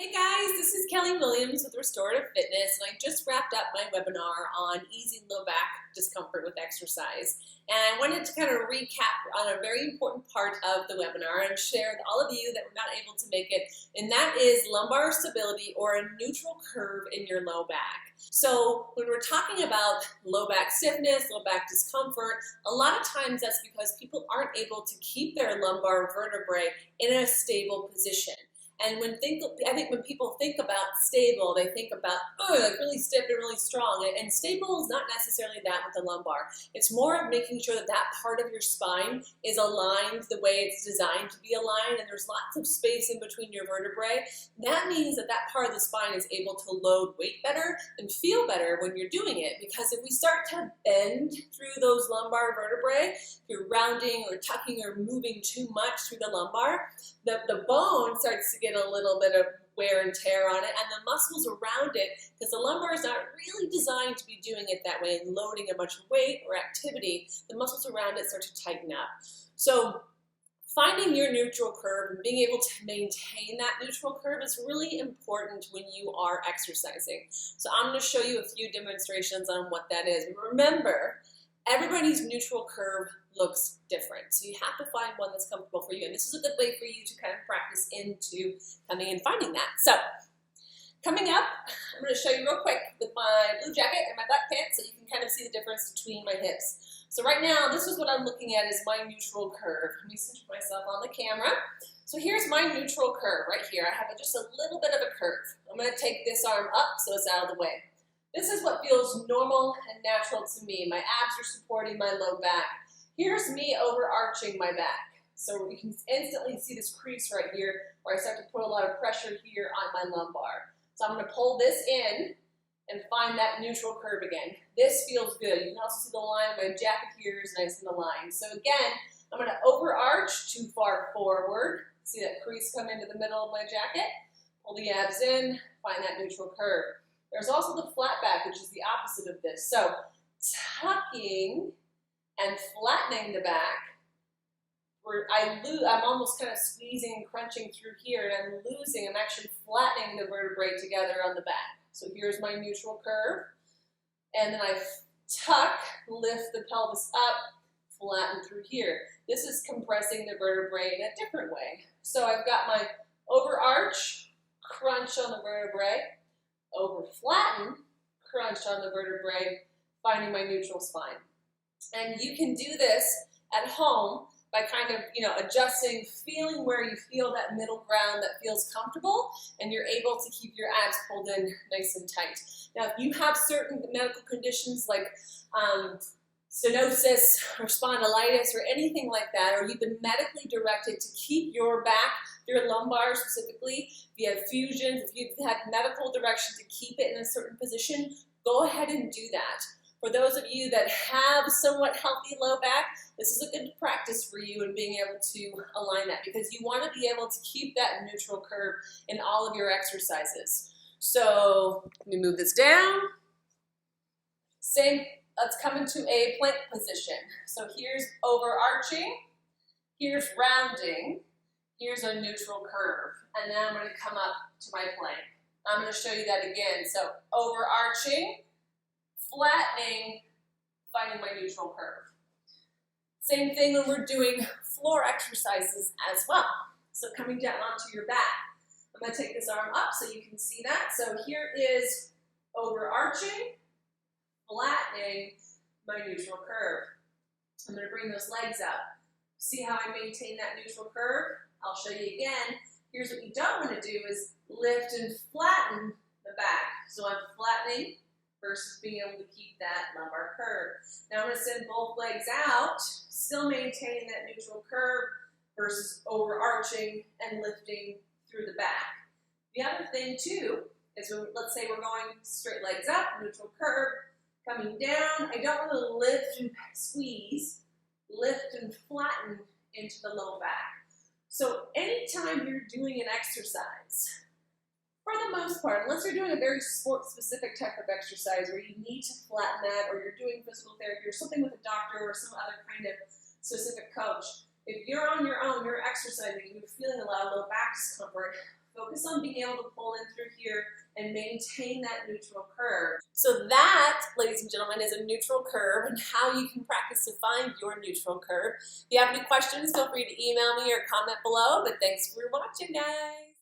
Hey guys, this is Kelly Williams with Restorative Fitness, and I just wrapped up my webinar on easing low back discomfort with exercise. And I wanted to kind of recap on a very important part of the webinar and share with all of you that were not able to make it, and that is lumbar stability or a neutral curve in your low back. So when we're talking about low back stiffness, low back discomfort, a lot of times that's because people aren't able to keep their lumbar vertebrae in a stable position. And I think when people think about stable, they think about, oh, like really stiff and really strong. And stable is not necessarily that with the lumbar. It's more of making sure that that part of your spine is aligned the way it's designed to be aligned, and there's lots of space in between your vertebrae. That means that that part of the spine is able to load weight better and feel better when you're doing it. Because if we start to bend through those lumbar vertebrae, if you're rounding or tucking or moving too much through the lumbar, the bone starts to get a little bit of wear and tear on it, and the muscles around it, because the lumbar is not really designed to be doing it that way and loading a bunch of weight or activity, the muscles around it start to tighten up. So finding your neutral curve and being able to maintain that neutral curve is really important when you are exercising. So I'm going to show you a few demonstrations on what that is. Remember, everybody's neutral curve looks different. So you have to find one that's comfortable for you. And this is a good way for you to kind of practice into coming and finding that. So coming up, I'm going to show you real quick with my blue jacket and my black pants so you can kind of see the difference between my hips. So right now, this is what I'm looking at is my neutral curve. Let me center myself on the camera. So here's my neutral curve right here. I have just a little bit of a curve. I'm going to take this arm up so it's out of the way. This is what feels normal and natural to me. My abs are supporting my low back. Here's me overarching my back. So you can instantly see this crease right here where I start to put a lot of pressure here on my lumbar. So I'm going to pull this in and find that neutral curve again. This feels good. You can also see the line of my jacket here is nice and aligned. So again, I'm going to overarch too far forward. See that crease come into the middle of my jacket? Pull the abs in, find that neutral curve. There's also the flat back, which is the opposite of this. So tucking and flattening the back, where I'm almost kind of squeezing and crunching through here, and I'm actually flattening the vertebrae together on the back. So here's my neutral curve. And then I tuck, lift the pelvis up, flatten through here. This is compressing the vertebrae in a different way. So I've got my overarch, crunch on the vertebrae, over flatten, crunch on the vertebrae, finding my neutral spine. And you can do this at home by kind of, adjusting, feeling where you feel that middle ground that feels comfortable, and you're able to keep your abs pulled in nice and tight. Now, if you have certain medical conditions like stenosis or spondylitis or anything like that, or you've been medically directed to keep your back, your lumbar specifically, if you have fusions, if you've had medical direction to keep it in a certain position, go ahead and do that. For those of you that have somewhat healthy low back, this is a good practice for you in being able to align that, because you want to be able to keep that neutral curve in all of your exercises. So let me move this down. Let's come into a plank position. So here's overarching, here's rounding, here's a neutral curve, and then I'm going to come up to my plank. I'm going to show you that again. So overarching, flattening, finding my neutral curve. Same thing when we're doing floor exercises as well. So coming down onto your back. I'm going to take this arm up so you can see that. So here is overarching, flattening, my neutral curve. I'm going to bring those legs up. See how I maintain that neutral curve? I'll show you again. Here's what you don't want to do is lift and flatten the back. So I'm flattening versus being able to keep that lumbar curve. Now I'm going to send both legs out, still maintaining that neutral curve versus overarching and lifting through the back. The other thing too is let's say we're going straight legs up, neutral curve, coming down. I don't want to lift and squeeze, lift and flatten into the low back. So anytime you're doing an exercise, for the most part, unless you're doing a very sport-specific type of exercise where you need to flatten that, or you're doing physical therapy or something with a doctor or some other kind of specific coach, if you're on your own, you're exercising, you're feeling a lot of low back discomfort, Focus on being able to pull in through here and maintain that neutral curve. So that, ladies and gentlemen, is a neutral curve and how you can practice to find your neutral curve. If you have any questions, feel free to email me or comment below, but thanks for watching, guys.